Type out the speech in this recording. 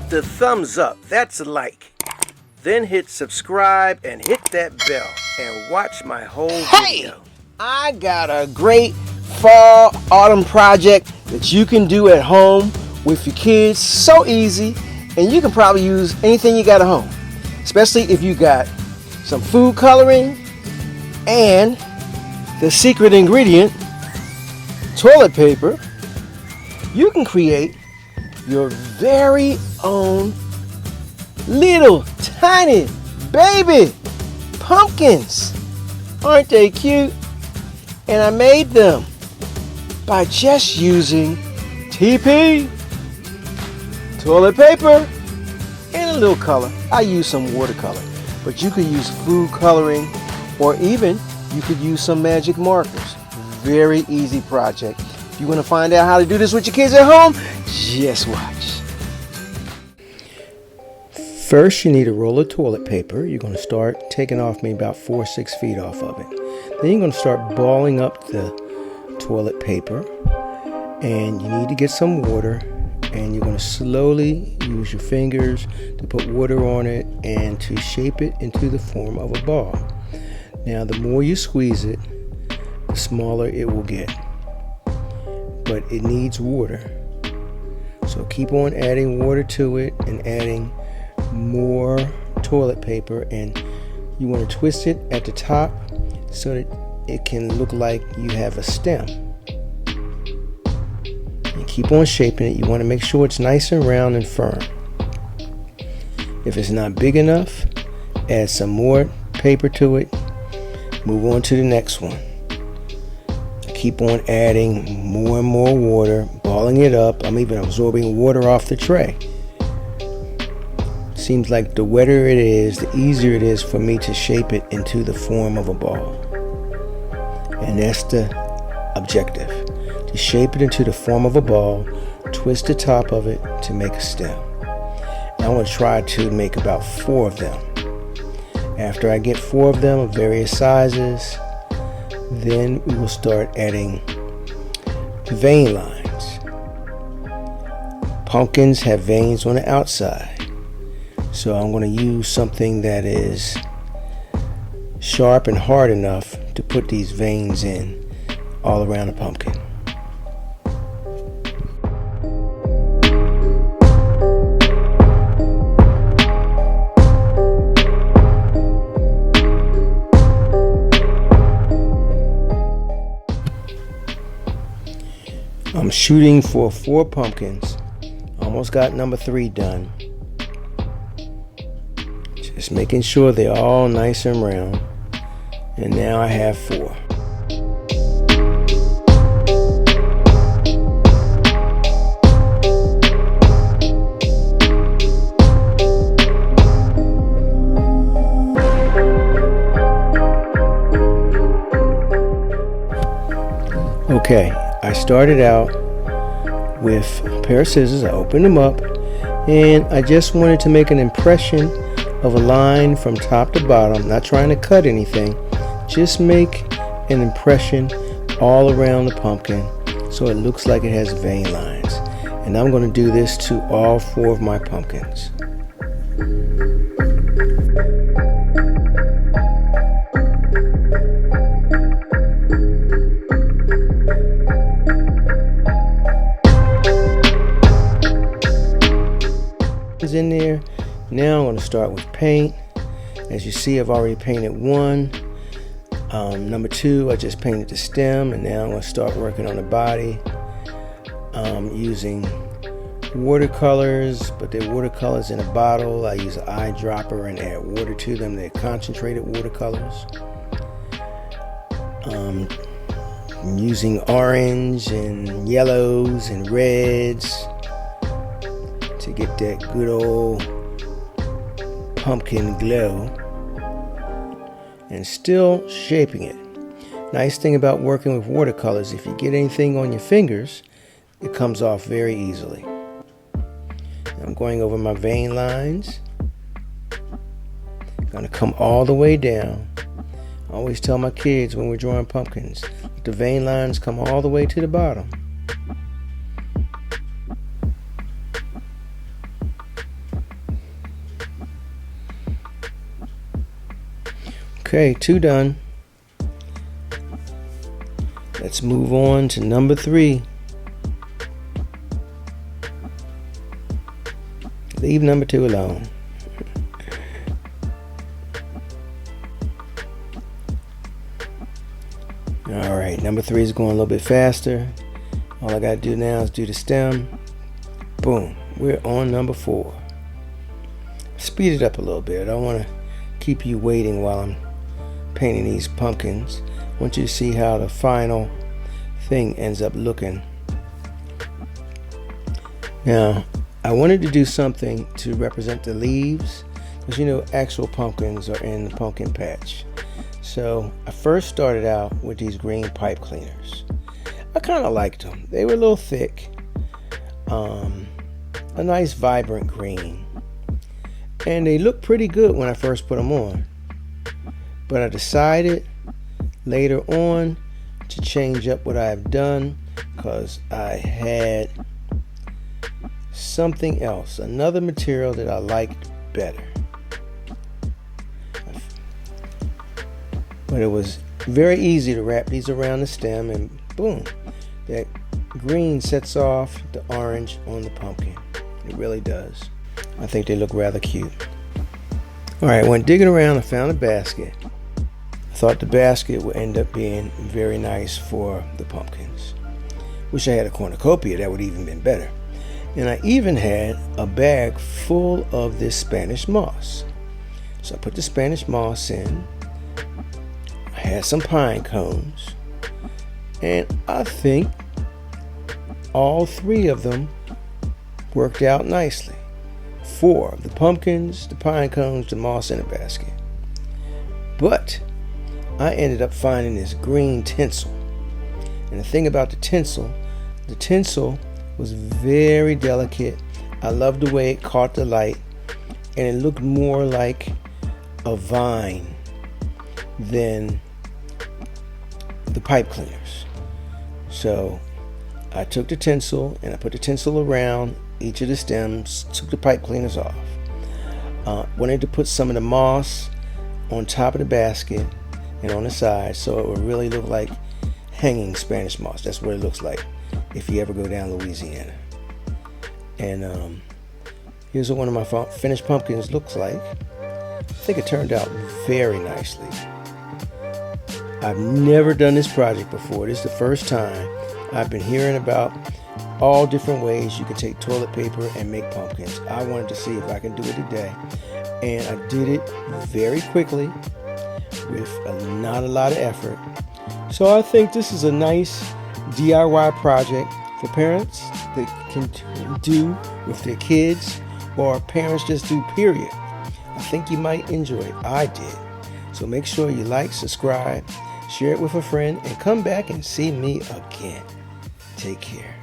the thumbs up, that's a like. Then hit subscribe and hit that bell and watch my whole video. I got a great fall autumn project that you can do at home with your kids. So easy, and you can probably use anything you got at home, especially if you got some food coloring and the secret ingredient, toilet paper. You can create your very own little tiny baby pumpkins. Aren't they cute? And I made them by just using TP, toilet paper, and a little color. I use some watercolor, but you could use food coloring, or even you could use some magic markers. Very easy project. If you want to find out how to do this with your kids at home, just watch. First, you need a roll of toilet paper. You're going to start taking off maybe about 4 or 6 feet off of it. Then you're going to start balling up the toilet paper, and you need to get some water, and you're going to slowly use your fingers to put water on it and to shape it into the form of a ball. Now, the more you squeeze it, the smaller it will get, but it needs water. So keep on adding water to it and adding more toilet paper, and you want to twist it at the top so that it can look like you have a stem. And keep on shaping it. You want to make sure it's nice and round and firm. If it's not big enough, add some more paper to it. Move on to the next one. Keep on adding more and more water, balling it up. I'm even absorbing water off the tray. Seems like the wetter it is, the easier it is for me to shape it into the form of a ball. And that's the objective, to shape it into the form of a ball, twist the top of it to make a stem. And I want to try to make about 4 of them. After I get 4 of them of various sizes, then we will start adding vein lines. Pumpkins have veins on the outside. So I'm going to use something that is sharp and hard enough to put these veins in all around the pumpkin. I'm shooting for 4 pumpkins. Almost got number 3 done. Just making sure they're all nice and round. And now I have 4. Okay, I started out with a pair of scissors. I opened them up, and I just wanted to make an impression of a line from top to bottom, not trying to cut anything, just make an impression all around the pumpkin so it looks like it has vein lines. And I'm going to do this to all 4 of my pumpkins. In there. Now I'm going to start with paint. As you see, I've already painted 1. Number 2, I just painted the stem, and now I'm going to start working on the body. Using watercolors, but they're watercolors in a bottle. I use an eyedropper and add water to them. They're concentrated watercolors. I'm using orange and yellows and reds to get that good old pumpkin glow, and still shaping it. Nice thing about working with watercolors, if you get anything on your fingers, it comes off very easily. I'm going over my vein lines. I'm going to come all the way down. I always tell my kids when we're drawing pumpkins, the vein lines come all the way to the bottom. Okay, 2 done. Let's move on to number 3. Leave number 2 alone. Alright, number 3 is going a little bit faster. All I gotta do now is do the stem. Boom, we're on number 4. Speed it up a little bit. I don't want to keep you waiting while I'm painting these pumpkins. I want you to see how the final thing ends up looking. Now, I wanted to do something to represent the leaves, because you know actual pumpkins are in the pumpkin patch. So I first started out with these green pipe cleaners. I kind of liked them. They were a little thick, a nice vibrant green, and they looked pretty good when I first put them on. But I decided later on to change up what I've done, because I had something else, another material that I liked better. But it was very easy to wrap these around the stem, and boom, that green sets off the orange on the pumpkin. It really does. I think they look rather cute. Alright, when digging around, I found a basket. I thought the basket would end up being very nice for the pumpkins. Wish I had a cornucopia, that would even been better. And I even had a bag full of this Spanish moss. So I put the Spanish moss in. I had some pine cones. And I think all 3 of them worked out nicely. 4, the pumpkins, the pine cones, the moss in the basket. But I ended up finding this green tinsel. And the thing about the tinsel was very delicate. I loved the way it caught the light, and it looked more like a vine than the pipe cleaners. So I took the tinsel and I put the tinsel around each of the stems, took the pipe cleaners off. Wanted to put some of the moss on top of the basket and on the side, so it would really look like hanging Spanish moss. That's what it looks like if you ever go down Louisiana. And here's what one of my finished pumpkins looks like. I think it turned out very nicely. I've never done this project before. This is the first time. I've been hearing about all different ways you can take toilet paper and make pumpkins. I wanted to see if I can do it today, and I did it very quickly with not a lot of effort. So I think this is a nice DIY project for parents that can do with their kids, or parents just do, period. I think you might enjoy it. I did. So make sure you like, subscribe, share it with a friend, and come back and see me again. Take care.